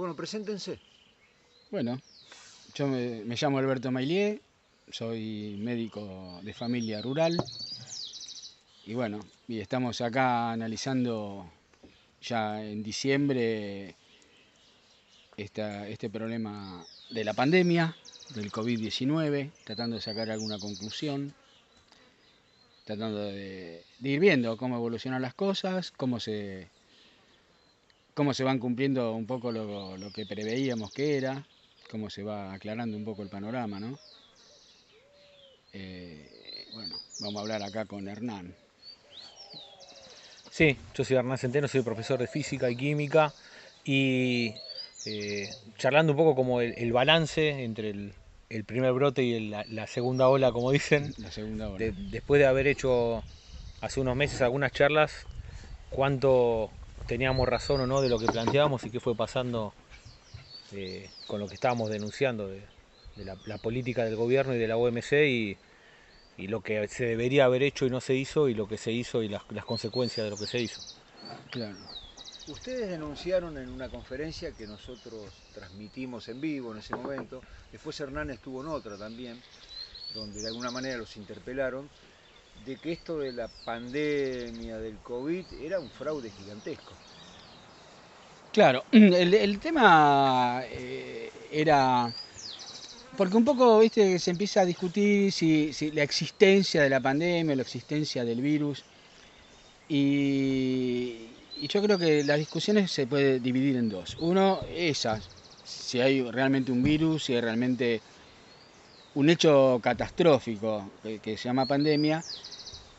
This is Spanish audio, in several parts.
Bueno, preséntense. Bueno, yo me llamo Alberto Mailié, soy médico de familia rural y bueno, y estamos acá analizando ya en diciembre este problema de la pandemia, del COVID-19, tratando de sacar alguna conclusión, tratando de ir viendo cómo evolucionan las cosas, cómo se van cumpliendo un poco lo que preveíamos que era, cómo se va aclarando un poco el panorama, ¿no? Bueno, vamos a hablar acá con Hernán. Sí, yo soy Hernán Centeno, soy profesor de física y química y charlando un poco como el balance entre el primer brote y la segunda ola, como dicen, La segunda ola. después de haber hecho hace unos meses algunas charlas, cuánto teníamos razón o no de lo que planteábamos y qué fue pasando con lo que estábamos denunciando de la política del gobierno y de la OMC y lo que se debería haber hecho y no se hizo y lo que se hizo y las consecuencias de lo que se hizo. Claro. Ustedes denunciaron en una conferencia que nosotros transmitimos en vivo en ese momento. Después Hernán estuvo en otra también, donde de alguna manera los interpelaron, de que esto de la pandemia del COVID era un fraude gigantesco. Claro, el tema era. Porque un poco, viste, se empieza a discutir si la existencia de la pandemia, la existencia del virus. Y yo creo que las discusiones se puede dividir en dos. Uno, esas, si hay realmente un virus, si hay realmente un hecho catastrófico que se llama pandemia.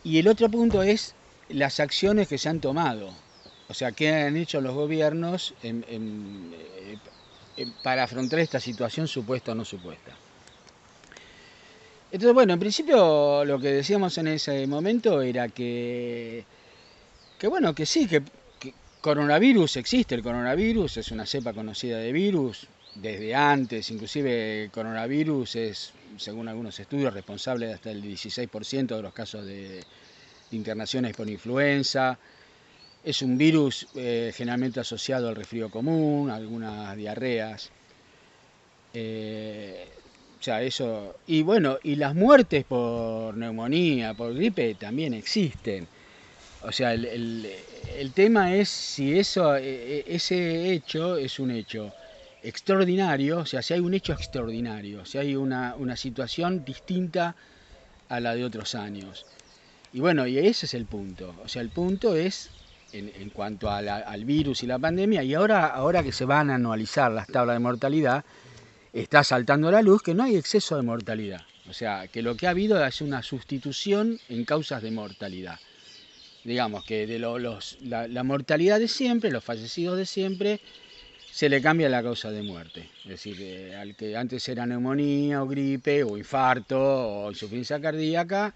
Y el otro punto es las acciones que se han tomado. O sea, qué han hecho los gobiernos para afrontar esta situación supuesta o no supuesta. Entonces, bueno, en principio lo que decíamos en ese momento era que bueno, que sí, que coronavirus existe, el coronavirus es una cepa conocida de virus desde antes, inclusive el coronavirus es, según algunos estudios, responsable de hasta el 16% de los casos de internaciones por influenza. Es un virus generalmente asociado al resfrío común, algunas diarreas. O sea, eso. Y bueno, y las muertes por neumonía, por gripe, también existen. O sea, el tema es si ese hecho es un hecho extraordinario, o sea, si hay un hecho extraordinario, si hay una situación distinta a la de otros años. Y bueno, y ese es el punto. O sea, el punto es en cuanto al virus y la pandemia, y ahora que se van a anualizar las tablas de mortalidad, está saltando a la luz que no hay exceso de mortalidad. O sea, que lo que ha habido es una sustitución en causas de mortalidad. Digamos que de la mortalidad de siempre, los fallecidos de siempre, se le cambia la causa de muerte. Es decir, al que antes era neumonía o gripe o infarto o insuficiencia cardíaca,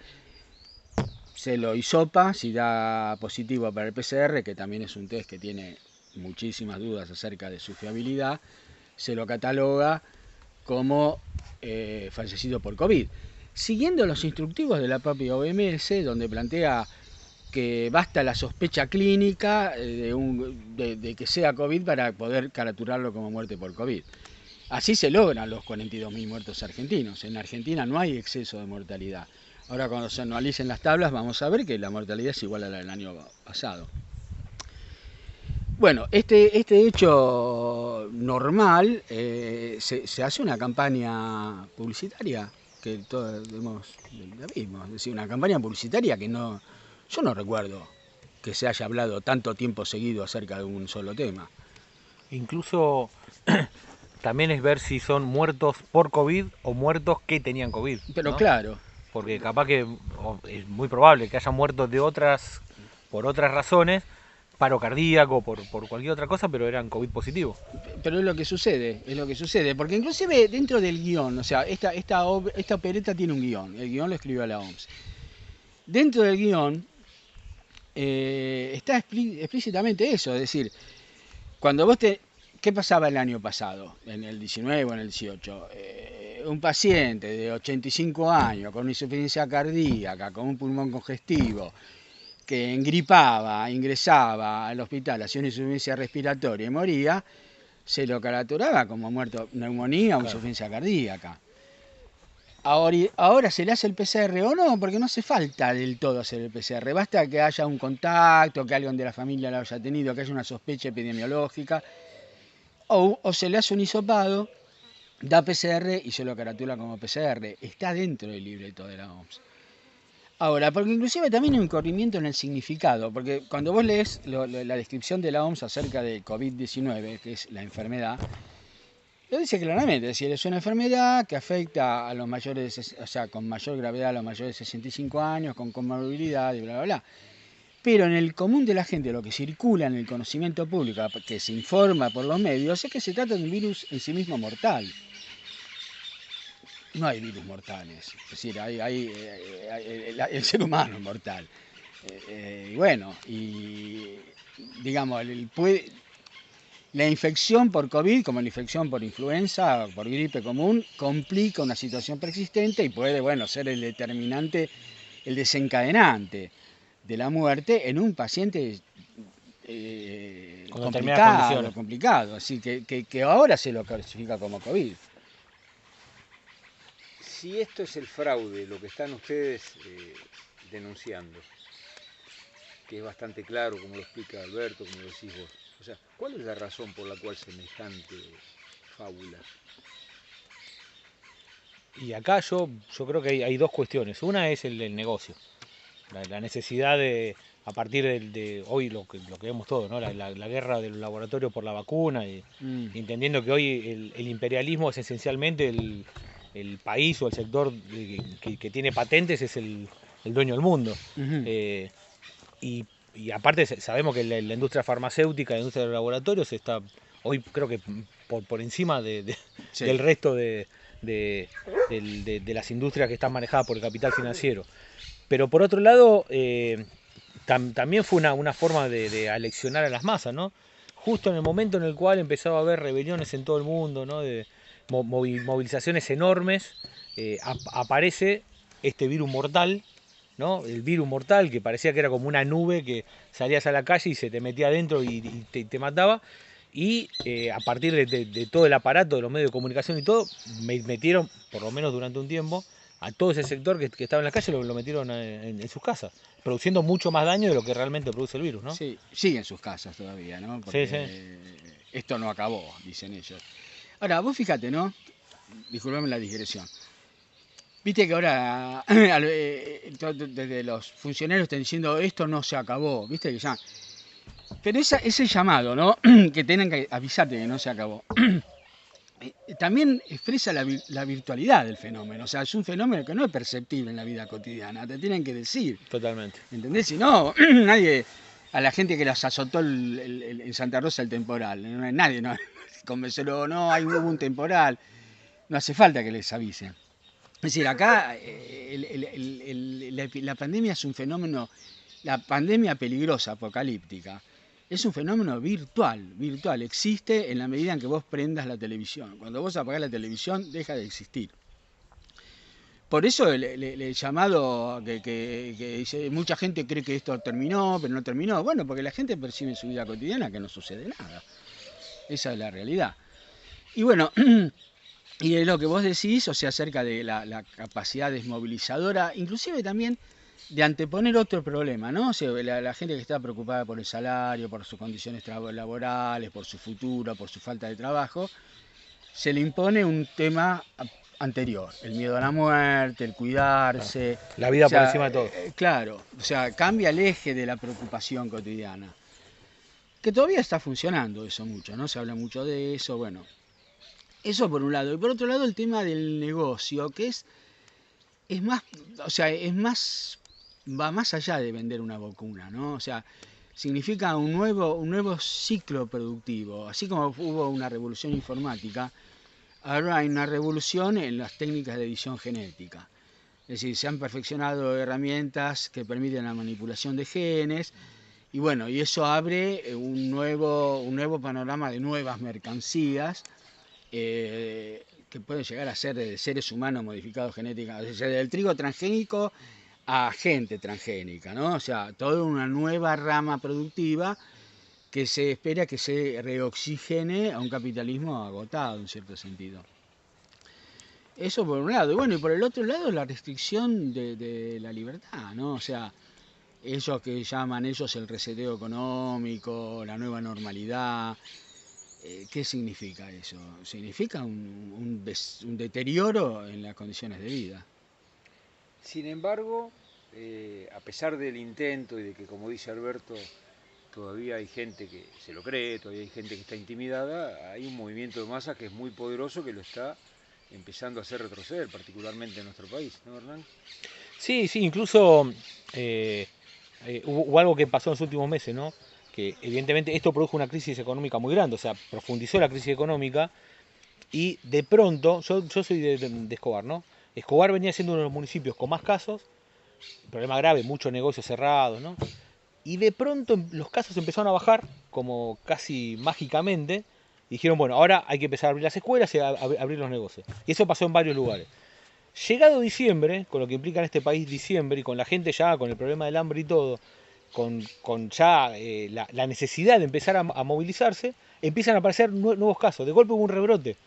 se lo hisopa, si da positivo para el PCR, que también es un test que tiene muchísimas dudas acerca de su fiabilidad, se lo cataloga como fallecido por COVID. Siguiendo los instructivos de la propia OMS, donde plantea que basta la sospecha clínica de que sea COVID para poder caraturarlo como muerte por COVID. Así se logran los 42.000 muertos argentinos. En Argentina no hay exceso de mortalidad. Ahora cuando se analicen las tablas vamos a ver que la mortalidad es igual a la del año pasado. Bueno, este hecho normal, se hace una campaña publicitaria que todos la vimos, es decir, una campaña publicitaria que no, yo no recuerdo que se haya hablado tanto tiempo seguido acerca de un solo tema. Incluso también es ver si son muertos por COVID o muertos que tenían COVID, Pero ¿no? claro, Porque capaz que es muy probable que hayan muerto por otras razones, paro cardíaco, por cualquier otra cosa, pero eran COVID positivo. pero es lo que sucede, porque inclusive dentro del guión, o sea, esta opereta tiene un guión, el guión lo escribió la OMS. Dentro del guión está explícitamente eso, es decir, cuando vos ¿qué pasaba el año pasado, en el 19 o en el 18? Un paciente de 85 años con insuficiencia cardíaca, con un pulmón congestivo, que engripaba, ingresaba al hospital, hacía una insuficiencia respiratoria y moría, se lo caracterizaba como muerto, neumonía o Claro. insuficiencia cardíaca. Ahora se le hace el PCR o no, porque no hace falta del todo hacer el PCR. Basta que haya un contacto, que alguien de la familia lo haya tenido, que haya una sospecha epidemiológica, o se le hace un hisopado, da PCR y se lo caracteriza como PCR. Está dentro del libreto de la OMS. Ahora, porque inclusive también hay un corrimiento en el significado, porque cuando vos lees la descripción de la OMS acerca de COVID-19, que es la enfermedad, lo dice claramente, es decir, es una enfermedad que afecta a los mayores, o sea, con mayor gravedad a los mayores de 65 años, con comorbilidad y bla, bla, bla. Pero en el común de la gente, lo que circula en el conocimiento público, que se informa por los medios, es que se trata de un virus en sí mismo mortal. No hay virus mortales, es decir, el ser humano es mortal. Y bueno, y digamos, la infección por COVID, como la infección por influenza, por gripe común, complica una situación preexistente y puede, bueno, ser el determinante, el desencadenante de la muerte en un paciente Con determinadas condiciones. complicado. Así que ahora se lo clasifica como COVID. Si esto es el fraude, lo que están ustedes denunciando, que es bastante claro, como lo explica Alberto, como lo decís vos, o sea, ¿cuál es la razón por la cual semejante fábula? Y acá yo creo que hay dos cuestiones. Una es el negocio, la necesidad de, a partir de hoy lo que vemos todo, ¿no? La guerra del laboratorio por la vacuna, y entendiendo que hoy el imperialismo es esencialmente el país o el sector que tiene patentes, es el dueño del mundo. Uh-huh. Y aparte sabemos que la industria farmacéutica, la industria de los laboratorios está hoy creo que por encima Sí. del resto de las industrias que están manejadas por el capital financiero. Pero por otro lado, también fue una forma de aleccionar a las masas, ¿no? Justo en el momento en el cual empezaba a haber rebeliones en todo el mundo, ¿no? De movilizaciones enormes, aparece este virus mortal, ¿no? El virus mortal, que parecía que era como una nube que salías a la calle y se te metía adentro y te mataba. Y a partir de todo el aparato de los medios de comunicación y todo, metieron, por lo menos durante un tiempo, a todo ese sector que estaba en la calle, lo metieron en sus casas, produciendo mucho más daño de lo que realmente produce el virus, ¿no? Sí, sigue en sus casas todavía, ¿no? Porque Sí. esto no acabó, dicen ellos. Ahora, vos fíjate, ¿no? Disculpame la digresión. Viste que ahora desde los funcionarios están diciendo esto no se acabó, viste que ya. Pero ese llamado, ¿no? Que tienen que avisarte que no se acabó. También expresa la virtualidad del fenómeno. O sea, es un fenómeno que no es perceptible en la vida cotidiana, te tienen que decir. Totalmente. ¿Entendés? Si no, nadie, a la gente que las azotó en Santa Rosa el temporal, nadie no convencerlo, no, hubo un temporal, no hace falta que les avisen. Es decir, acá la pandemia es un fenómeno, la pandemia peligrosa, apocalíptica, es un fenómeno virtual, existe en la medida en que vos prendas la televisión. Cuando vos apagás la televisión, deja de existir. Por eso el llamado que dice, mucha gente cree que esto terminó, pero no terminó. Bueno, porque la gente percibe en su vida cotidiana que no sucede nada. Esa es la realidad. Y bueno, y es lo que vos decís, o sea, acerca de la capacidad desmovilizadora, inclusive también de anteponer otro problema, ¿no? O sea, la gente que está preocupada por el salario, por sus condiciones laborales, por su futuro, por su falta de trabajo, se le impone un tema anterior, el miedo a la muerte, el cuidarse. La vida, o sea, por encima de todo. Claro, o sea, cambia el eje de la preocupación cotidiana. Que todavía está funcionando eso mucho, ¿no? Se habla mucho de eso, bueno. Eso por un lado. Y por otro lado el tema del negocio, que es más, o sea, va más allá de vender una vacuna, ¿no? O sea, significa un nuevo ciclo productivo. Así como hubo una revolución informática, ahora hay una revolución en las técnicas de edición genética. Es decir, se han perfeccionado herramientas que permiten la manipulación de genes y bueno, y eso abre un nuevo panorama de nuevas mercancías que pueden llegar a ser de seres humanos modificados genéticamente, o sea, del trigo transgénico a gente transgénica, ¿no? O sea, toda una nueva rama productiva que se espera que se reoxigene a un capitalismo agotado en cierto sentido. Eso por un lado. Y bueno, y por el otro lado la restricción de la libertad, ¿no? O sea, eso que llaman ellos el reseteo económico, la nueva normalidad. ¿Qué significa eso? Significa un deterioro en las condiciones de vida. Sin embargo, a pesar del intento y de que, como dice Alberto, todavía hay gente que se lo cree, todavía hay gente que está intimidada, hay un movimiento de masas que es muy poderoso que lo está empezando a hacer retroceder, particularmente en nuestro país, ¿no, Hernán? Sí, sí, incluso hubo algo que pasó en los últimos meses, ¿no? Que evidentemente esto produjo una crisis económica muy grande, o sea, profundizó la crisis económica y de pronto, yo soy de Escobar, ¿no? Escobar venía siendo uno de los municipios con más casos, problema grave, muchos negocios cerrados, ¿no? Y de pronto los casos empezaron a bajar, como casi mágicamente, y dijeron, bueno, ahora hay que empezar a abrir las escuelas y a abrir los negocios. Y eso pasó en varios lugares. Llegado diciembre, con lo que implica en este país diciembre, y con la gente ya, con el problema del hambre y todo, con ya la necesidad de empezar a movilizarse, empiezan a aparecer nuevos casos. De golpe hubo un rebrote.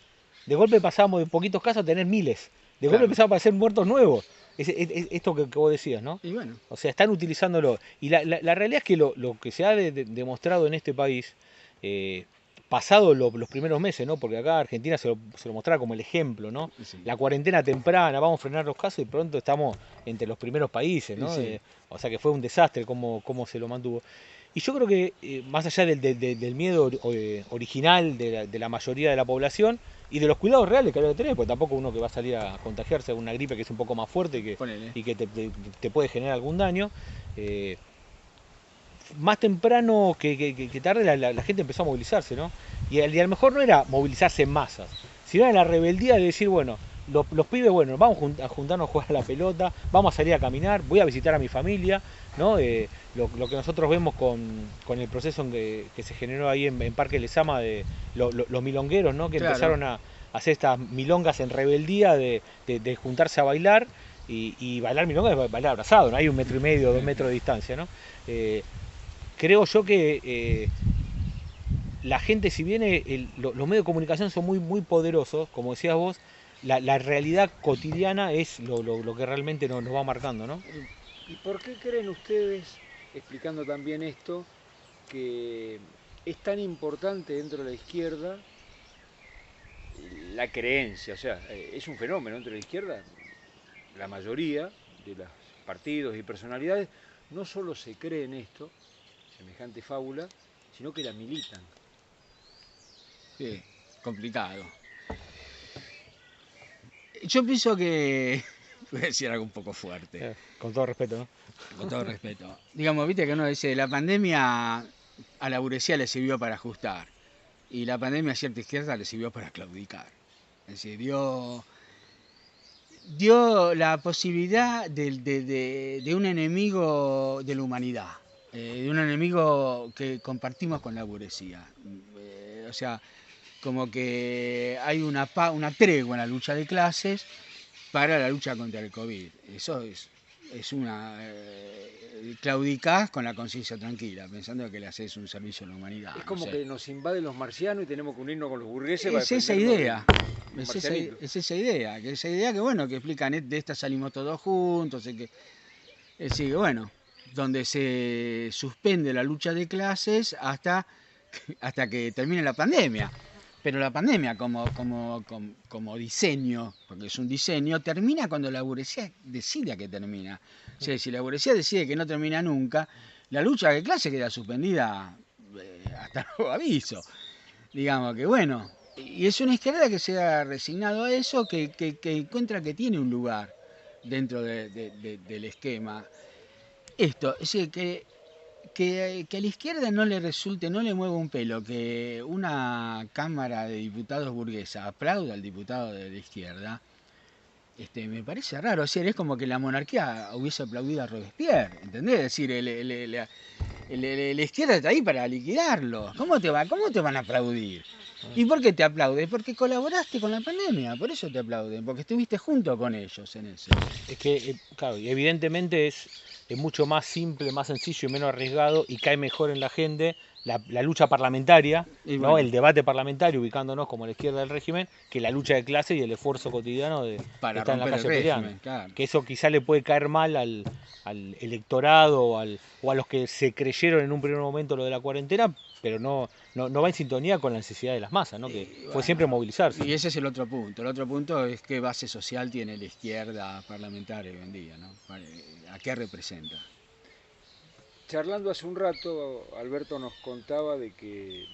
De golpe pasamos de poquitos casos a tener miles. De golpe empezaron a aparecer muertos nuevos. Esto que vos decías, ¿no? Y bueno. O sea, están utilizándolo. Y la realidad es que lo que se ha demostrado en este país, pasado los primeros meses, ¿no? Porque acá Argentina se lo mostraba como el ejemplo, ¿no? Sí. La cuarentena temprana, vamos a frenar los casos y pronto estamos entre los primeros países, ¿no? Sí. O sea que fue un desastre cómo se lo mantuvo. Y yo creo que más allá del miedo original de la mayoría de la población y de los cuidados reales que hay que tener, porque tampoco uno que va a salir a contagiarse de una gripe que es un poco más fuerte y que te puede generar algún daño, más temprano que tarde la gente empezó a movilizarse, ¿no? Y a lo mejor no era movilizarse en masas, sino era la rebeldía de decir, bueno, los pibes, bueno, vamos a juntarnos a jugar a la pelota, vamos a salir a caminar, voy a visitar a mi familia, ¿no? Lo que nosotros vemos con el proceso que se generó ahí en Parque Lezama de los milongueros, ¿no? Que empezaron a hacer estas milongas en rebeldía de juntarse a bailar y bailar milongas es bailar abrazado, ¿no? Hay 1,5 metros, 2 metros de distancia, ¿no? Creo yo que la gente, si bien los medios de comunicación son muy, muy poderosos, como decías vos, la realidad cotidiana es lo que realmente nos va marcando, ¿no? ¿Y por qué creen ustedes, explicando también esto, que es tan importante dentro de la izquierda la creencia? O sea, es un fenómeno dentro de la izquierda. La mayoría de los partidos y personalidades no solo se creen esto, semejante fábula, sino que la militan. Sí, complicado. Yo pienso que... Voy a decir algo un poco fuerte. Con todo respeto, ¿no? Con todo respeto. Digamos, viste que uno dice, la pandemia a la burguesía le sirvió para ajustar. Y la pandemia a cierta izquierda le sirvió para claudicar. Es decir, dio la posibilidad de un enemigo de la humanidad. De un enemigo que compartimos con la burguesía. O sea, como que hay una tregua en la lucha de clases para la lucha contra el COVID. Eso es una... claudicás con la conciencia tranquila, pensando que le haces un servicio a la humanidad. Es como que nos invaden los marcianos y tenemos que unirnos con los burgueses para defendernos. Esa idea. Es esa idea que bueno, que explican, de esta salimos todos juntos, es decir, bueno, donde se suspende la lucha de clases hasta que termine la pandemia. Pero la pandemia como diseño, porque es un diseño, termina cuando la burguesía decida que termina. O sea, si la burguesía decide que no termina nunca, la lucha de clase queda suspendida hasta nuevo aviso. Digamos que bueno, y es una izquierda que se ha resignado a eso, que encuentra que tiene un lugar dentro del esquema. Esto, es decir, que a la izquierda no le resulte, no le mueva un pelo que una Cámara de Diputados burguesa aplauda al diputado de la izquierda, me parece raro. O sea, es como que la monarquía hubiese aplaudido a Robespierre, ¿entendés? Es decir, la izquierda está ahí para liquidarlo. ¿Cómo te van a aplaudir? ¿Y por qué te aplauden? Porque colaboraste con la pandemia, por eso te aplauden, porque estuviste junto con ellos en eso. Es que, claro, evidentemente es mucho más simple, más sencillo y menos arriesgado y cae mejor en la gente la lucha parlamentaria, Y ¿no? bueno. El debate parlamentario, ubicándonos como la izquierda del régimen, que la lucha de clase y el esfuerzo cotidiano de Para estar en la romper calle el régimen, peleando. claro. Que eso quizá le puede caer mal al electorado o a los que se creyeron en un primer momento lo de la cuarentena, pero no va en sintonía con la necesidad de las masas, ¿no? Que Y fue bueno, siempre movilizarse. Y ese es el otro punto. El otro punto es qué base social tiene la izquierda parlamentaria hoy en día, ¿no? ¿A qué representa? Charlando hace un rato, Alberto nos contaba de que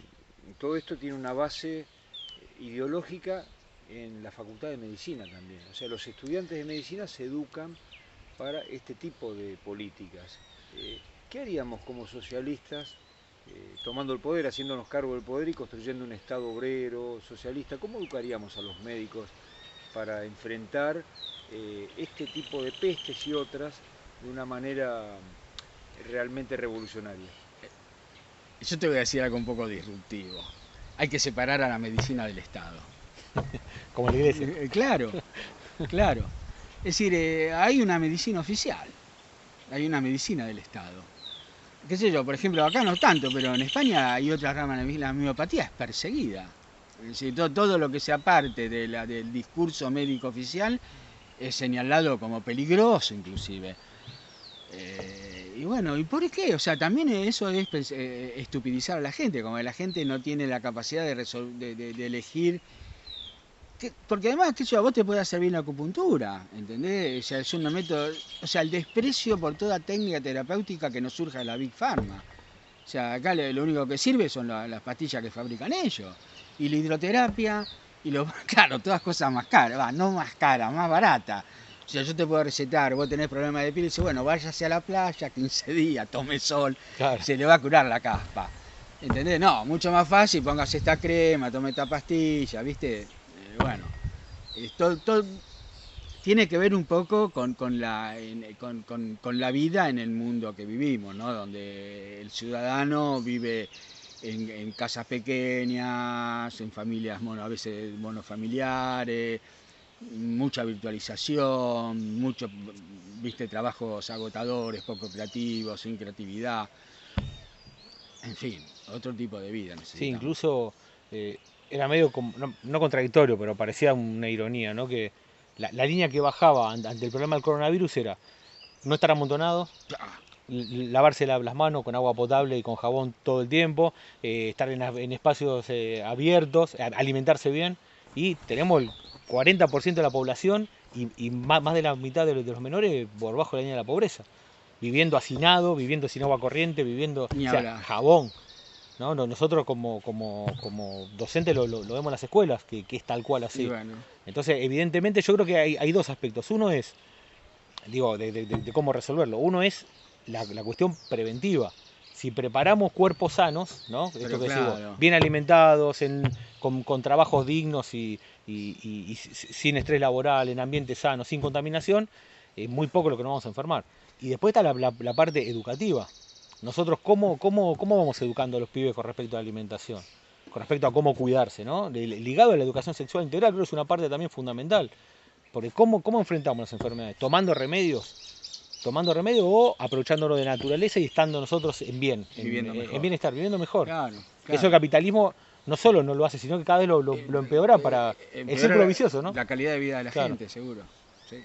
todo esto tiene una base ideológica en la Facultad de Medicina también. O sea, los estudiantes de medicina se educan para este tipo de políticas. ¿Qué haríamos como socialistas tomando el poder, haciéndonos cargo del poder y construyendo un Estado obrero, socialista? ¿Cómo educaríamos a los médicos para enfrentar este tipo de pestes y otras de una manera realmente revolucionaria? Yo te voy a decir algo un poco disruptivo. Hay que separar a la medicina del Estado. Como la iglesia. Claro, claro. Es decir, hay una medicina oficial, hay una medicina del Estado. Qué sé yo, por ejemplo, acá no tanto, pero en España hay otra rama de la homeopatía, es perseguida. Es decir, todo lo que se aparte del discurso médico oficial es señalado como peligroso inclusive. Y bueno, ¿y por qué? O sea, también eso es estupidizar a la gente, como que la gente no tiene la capacidad de elegir. Porque además, qué sé yo, a vos te puede hacer bien la acupuntura, ¿entendés? O sea, es un método, o sea, el desprecio por toda técnica terapéutica que nos surja de la Big Pharma. O sea, acá lo único que sirve son las pastillas que fabrican ellos. Y la hidroterapia, claro, todas cosas más caras, no más caras, más baratas. O sea, yo te puedo recetar, vos tenés problemas de piel y dices, bueno, váyase a la playa 15 días, tome sol, Claro. se le va a curar la caspa. ¿Entendés? No, mucho más fácil, póngase esta crema, tome esta pastilla, ¿viste? Bueno, todo tiene que ver un poco con la vida en el mundo que vivimos, ¿no? Donde el ciudadano vive en casas pequeñas, en familias a veces monofamiliares, mucha virtualización, muchos, viste, trabajos agotadores, poco creativos, sin creatividad, en fin, otro tipo de vida necesitamos. Sí, incluso era medio, no contradictorio, pero parecía una ironía, ¿no? Que la línea que bajaba ante el problema del coronavirus era no estar amontonado, lavarse las manos con agua potable y con jabón todo el tiempo, estar en espacios abiertos, alimentarse bien, y tenemos el 40% de la población y más de la mitad de los menores por bajo de la línea de la pobreza, viviendo hacinado, viviendo sin agua corriente, viviendo jabón. ¿No? Nosotros como docentes lo vemos en las escuelas, que es tal cual así. Bueno. Entonces, evidentemente yo creo que hay dos aspectos. Uno es, digo, de cómo resolverlo. Uno es la cuestión preventiva. Si preparamos cuerpos sanos, ¿no? Esto que claro, digo, bien alimentados, con trabajos dignos y sin estrés laboral, en ambientes sanos, sin contaminación, muy poco lo que nos vamos a enfermar. Y después está la parte educativa. Nosotros, ¿cómo vamos educando a los pibes con respecto a la alimentación? Con respecto a cómo cuidarse, ¿no? Ligado a la educación sexual integral, creo que es una parte también fundamental. Porque ¿cómo enfrentamos las enfermedades? ¿Tomando remedios o aprovechándonos de naturaleza y estando nosotros en bienestar, viviendo mejor? Claro. Eso el capitalismo no solo no lo hace, sino que cada vez lo empeora para el círculo vicioso, ¿no? La calidad de vida de la gente, seguro. Sí.